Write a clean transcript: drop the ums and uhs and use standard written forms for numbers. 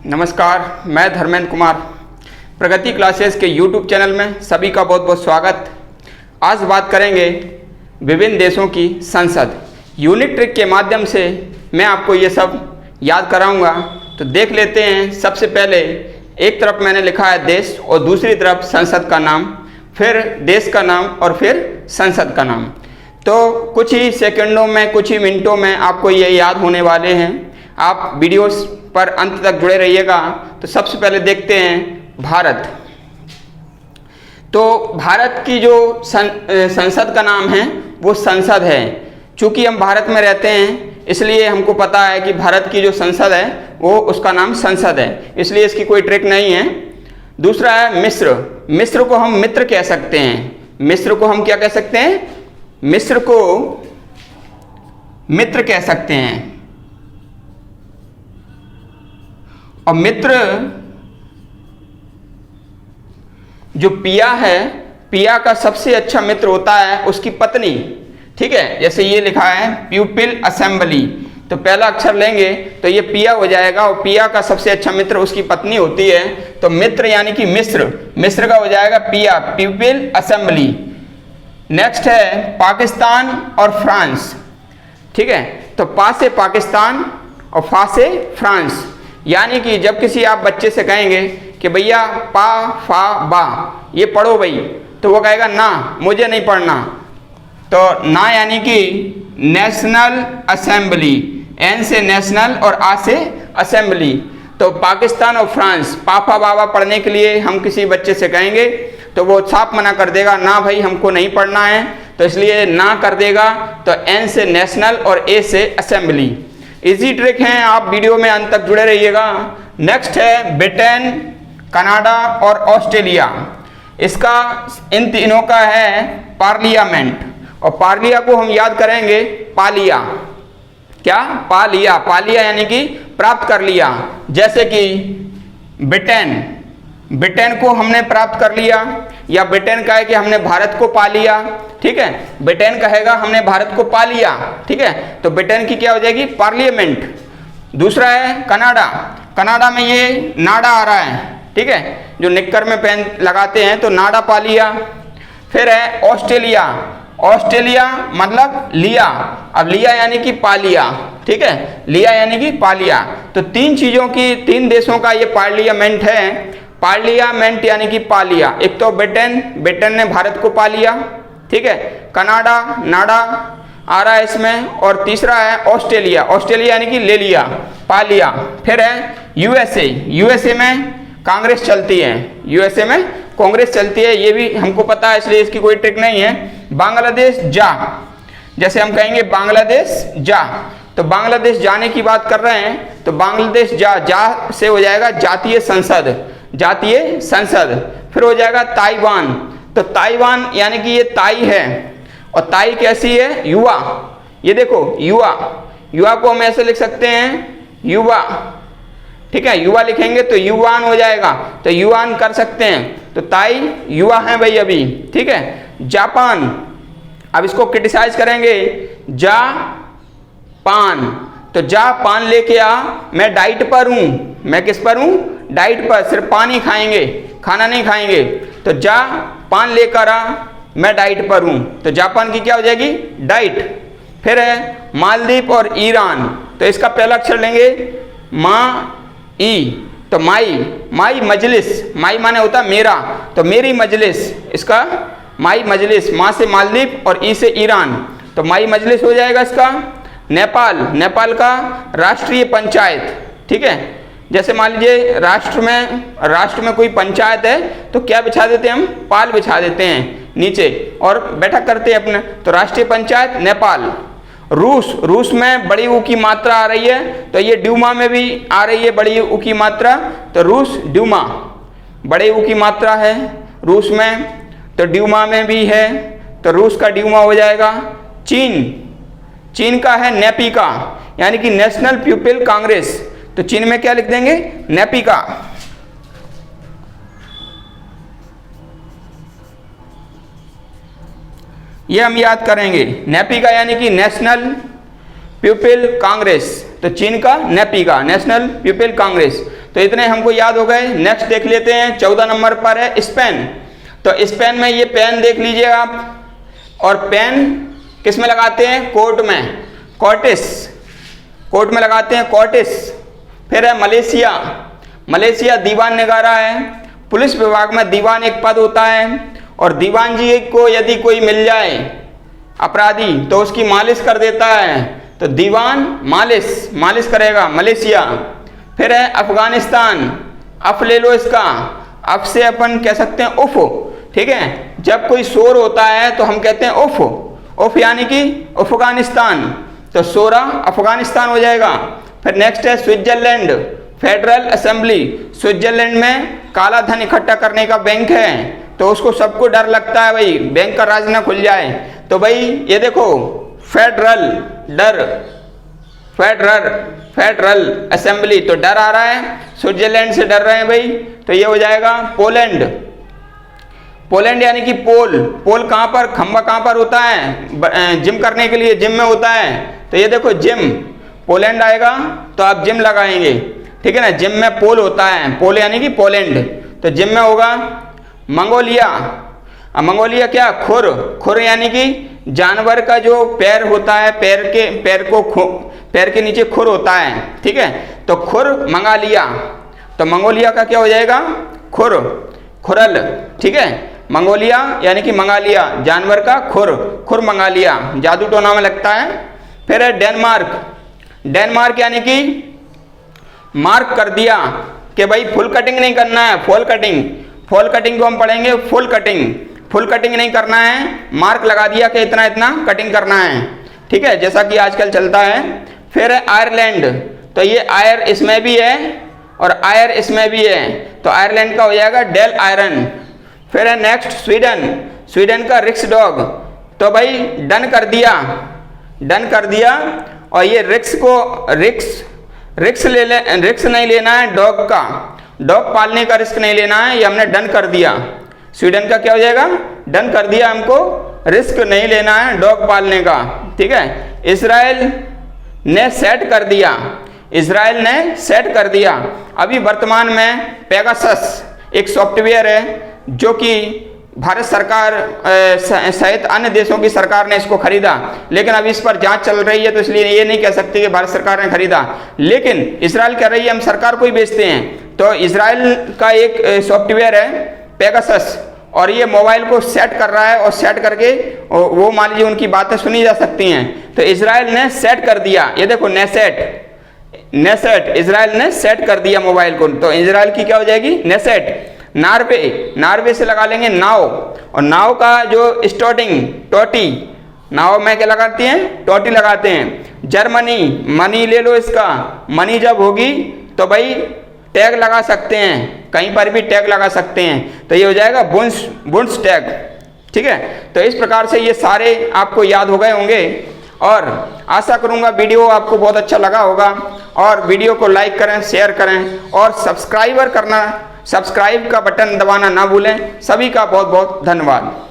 नमस्कार, मैं धर्मेंद्र कुमार। प्रगति क्लासेस के YouTube चैनल में सभी का बहुत बहुत स्वागत। आज बात करेंगे विभिन्न देशों की संसद। यूनिक ट्रिक के माध्यम से मैं आपको ये सब याद कराऊंगा। तो देख लेते हैं। सबसे पहले एक तरफ मैंने लिखा है देश और दूसरी तरफ संसद का नाम, फिर देश का नाम और फिर संसद का नाम। तो कुछ ही सेकंडों में, कुछ ही मिनटों में आपको ये याद होने वाले हैं। आप वीडियोस पर अंत तक जुड़े रहिएगा। तो सबसे पहले देखते हैं भारत। तो भारत की जो संसद का नाम है वो संसद है। चूंकि हम भारत में रहते हैं इसलिए हमको पता है कि भारत की जो संसद है वो उसका नाम संसद है, इसलिए इसकी कोई ट्रिक नहीं है। दूसरा है मिस्र। मिस्र को हम मित्र कह सकते हैं। मिस्र को हम क्या कह सकते हैं? मिस्र को मित्र कह सकते हैं। और मित्र जो पिया है, पिया का सबसे अच्छा मित्र होता है उसकी पत्नी। ठीक है, जैसे ये लिखा है प्यूपिल असेंबली, तो पहला अक्षर लेंगे तो ये पिया हो जाएगा और पिया का सबसे अच्छा मित्र उसकी पत्नी होती है। तो मित्र यानी कि मिस्र, मिस्र का हो जाएगा पिया, प्यूपिल असेंबली। नेक्स्ट है पाकिस्तान और फ्रांस। ठीक है, तो पा से पाकिस्तान और फा से फ्रांस। यानी कि जब किसी आप बच्चे से कहेंगे कि भैया पा फा बा ये पढ़ो भाई, तो वो कहेगा ना मुझे नहीं पढ़ना। तो ना यानी कि नेशनल असेंबली, एन से नेशनल और आ से असेंबली। तो पाकिस्तान और फ्रांस, पापा बाबा पढ़ने के लिए हम किसी बच्चे से कहेंगे तो वो साफ मना कर देगा, ना भाई हमको नहीं पढ़ना है, तो इसलिए ना कर देगा। तो एन से नेशनल और ए से असेंबली। इजी ट्रिक है, आप वीडियो में अंत तक जुड़े रहिएगा। नेक्स्ट है ब्रिटेन, कनाडा और ऑस्ट्रेलिया। इसका इन तीनों का है पार्लियामेंट, और पार्लिया को हम याद करेंगे पालिया। क्या? पालिया। पालिया यानी कि प्राप्त कर लिया। जैसे कि ब्रिटेन, ब्रिटेन को हमने प्राप्त कर लिया, या ब्रिटेन कहे कि हमने भारत को पा लिया। ठीक है, ब्रिटेन कहेगा हमने भारत को पा लिया। ठीक है, तो ब्रिटेन की क्या हो जाएगी? पार्लियामेंट। दूसरा है कनाडा। कनाडा में ये नाडा आ रहा है। ठीक है, जो निक्कर में पेन लगाते हैं तो नाडा पा लिया। फिर है ऑस्ट्रेलिया। ऑस्ट्रेलिया मतलब लिया। अब लिया यानी कि पा लिया। ठीक है, लिया यानी कि पा लिया। तो तीन चीजों की, तीन देशों का ये पार्लियामेंट है। पार्लियामेंट यानी कि पा लिया। एक तो ब्रिटेन, ब्रिटेन ने भारत को पा लिया। ठीक है, कनाडा, नाडा आ रहा है इसमें। और तीसरा है ऑस्ट्रेलिया। ऑस्ट्रेलिया यानी कि ले लिया, पा लिया। फिर है यूएसए। यूएसए में कांग्रेस चलती है। यूएसए में कांग्रेस चलती है, ये भी हमको पता है, इसलिए इसकी कोई ट्रिक नहीं है। बांग्लादेश जा, जैसे हम कहेंगे बांग्लादेश जा, तो बांग्लादेश जाने की बात कर रहे हैं तो बांग्लादेश जा, जा से हो जाएगा जातीय संसद, जातीय संसद। फिर हो जाएगा ताइवान। तो ताइवान यानी कि ये ताई है, और ताई कैसी है? युवा। ये देखो युवा, युवा को हम ऐसे लिख सकते हैं युवा। ठीक है, युवा लिखेंगे तो युवान हो जाएगा, तो युवान कर सकते हैं। तो ताई युवा है भाई अभी। ठीक है, जापान। अब इसको क्रिटिसाइज करेंगे, जापान। तो जापान लेके आ, मैं डाइट पर हूं। मैं किस पर हूं? डाइट पर। सिर्फ पानी खाएंगे, खाना नहीं खाएंगे। तो जापान लेकर आ, मैं डाइट पर हूं। तो जापान की क्या हो जाएगी? डाइट। फिर है मालदीव और ईरान। तो इसका पहला अक्षर लेंगे मा ई, तो माई। माई मजलिस, माई माने होता मेरा, तो मेरी मजलिस, इसका माई मजलिस। माँ से मालदीव और ई से ईरान, तो माई मजलिस हो जाएगा इसका। नेपाल, नेपाल का राष्ट्रीय पंचायत। ठीक है, जैसे मान लीजिए राष्ट्र में कोई पंचायत है तो क्या बिछा देते हैं हम? पाल बिछा देते हैं नीचे और बैठक करते हैं अपने, तो राष्ट्रीय पंचायत नेपाल। रूस, रूस में बड़ी ऊ की मात्रा आ रही है, तो ये ड्यूमा में भी आ रही है बड़ी ऊ की मात्रा, तो रूस ड्यूमा। बड़े ऊ की मात्रा है रूस में, तो ड्यूमा में भी है, तो रूस का ड्यूमा हो जाएगा। चीन, चीन का है नेपिका, यानी कि नेशनल पीपल कांग्रेस। तो चीन में क्या लिख देंगे? नेपिका। ये हम याद करेंगे। नेपिका यानी कि नेशनल पीपल कांग्रेस, तो चीन का नेपिका, नेशनल पीपल कांग्रेस। तो इतने हमको याद हो गए। नेक्स्ट देख लेते हैं, 14 नंबर पर है स्पेन। तो स्पेन में ये पेन देख लीजिए आप, और पेन किस में लगाते हैं? कोट में, कॉर्टिस, कोट में लगाते हैं कॉर्टिस। फिर है मलेशिया, मलेशिया दीवान निगारा है। पुलिस विभाग में दीवान एक पद होता है, और दीवान जी को यदि कोई मिल जाए अपराधी तो उसकी मालिश कर देता है, तो दीवान मालिश करेगा, मलेशिया। फिर है अफगानिस्तान, अफ ले लो इसका, अफ से अपन कह सकते हैं उफ, ठीक है। जब कोई शोर होता है तो हम कहते हैं उफ, उफ यानी कि अफगानिस्तान, तो शोरा अफगानिस्तान हो जाएगा। फिर नेक्स्ट है स्विट्जरलैंड, फेडरल असेंबली। स्विट्जरलैंड में काला धन इकट्ठा करने का बैंक है, तो उसको सबको डर लगता है भाई बैंक का राज ना खुल जाए, तो भाई ये देखो फेडरल, डर, फेडरल असेंबली, तो डर आ रहा है, स्विट्जरलैंड से डर रहे हैं भाई, तो ये हो जाएगा पोलैंड। पोलैंड यानी कि पोल कहाँ पर, खंबा कहाँ पर होता है? जिम करने के लिए जिम में होता है, तो ये देखो जिम, पोलैंड आएगा तो आप जिम लगाएंगे, ठीक है ना। जिम में पोल होता है, पोल यानी कि पोलैंड, तो जिम में होगा। मंगोलिया, मंगोलिया क्या? खुर यानी कि जानवर का जो पैर होता है, पैर के नीचे खुर होता है, ठीक है, तो खुर मंगा लिया, तो मंगोलिया का क्या हो जाएगा? खुरल, ठीक है। मंगोलिया यानी कि मंगा लिया, जानवर का खुर मंगा लिया, जादू टोना में लगता है। फिर है डेनमार्क यानी कि मार्क कर दिया कि भाई फुल कटिंग नहीं करना है, फॉल कटिंग को हम पढ़ेंगे फुल कटिंग नहीं करना है, मार्क लगा दिया कि इतना इतना कटिंग करना है, ठीक है, जैसा कि आजकल चलता है। फिर है आयरलैंड, तो ये आयर इसमें भी है और आयर इसमें भी है, तो आयरलैंड का हो जाएगा डेल आयरन। फिर है नेक्स्ट स्वीडन का रिक्स डॉग, तो भाई डन कर दिया, और ये रिक्स नहीं लेना है डॉग पालने का रिस्क नहीं लेना है, ये हमने डन कर दिया। स्वीडन का क्या हो जाएगा? डन कर दिया, हमको रिस्क नहीं लेना है डॉग पालने का, ठीक है। इजराइल ने सेट कर दिया। अभी वर्तमान में पेगासस एक सॉफ्टवेयर है जो कि भारत सरकार सहित अन्य देशों की सरकार ने इसको खरीदा, लेकिन अभी इस पर जांच चल रही है, तो इसलिए ये नहीं कह सकते कि भारत सरकार ने खरीदा, लेकिन इजराइल कह रही है हम सरकार को ही बेचते हैं। तो इजराइल का एक सॉफ्टवेयर है पेगासस, और ये मोबाइल को सेट कर रहा है, और सेट करके वो मान लीजिए उनकी बातें सुनी जा सकती हैं। तो इजराइल ने सेट कर दिया, ये देखो नेसेट, इजराइल ने सेट कर दिया मोबाइल को, तो इजराइल की क्या हो जाएगी? नेसेट। नार्वे से लगा लेंगे नाव, और नाव का जो स्टार्टिंग टोटी, नाव में क्या लगाती हैं? टोटी लगाते हैं। जर्मनी, मनी ले लो इसका, मनी जब होगी तो भाई टैग लगा सकते हैं, कहीं पर भी टैग लगा सकते हैं, तो ये हो जाएगा बुंस टैग, ठीक है। तो इस प्रकार से ये सारे आपको याद हो गए होंगे, और आशा करूंगा वीडियो आपको बहुत अच्छा लगा होगा, और वीडियो को लाइक करें, शेयर करें, और सब्सक्राइब का बटन दबाना ना भूलें। सभी का बहुत बहुत धन्यवाद।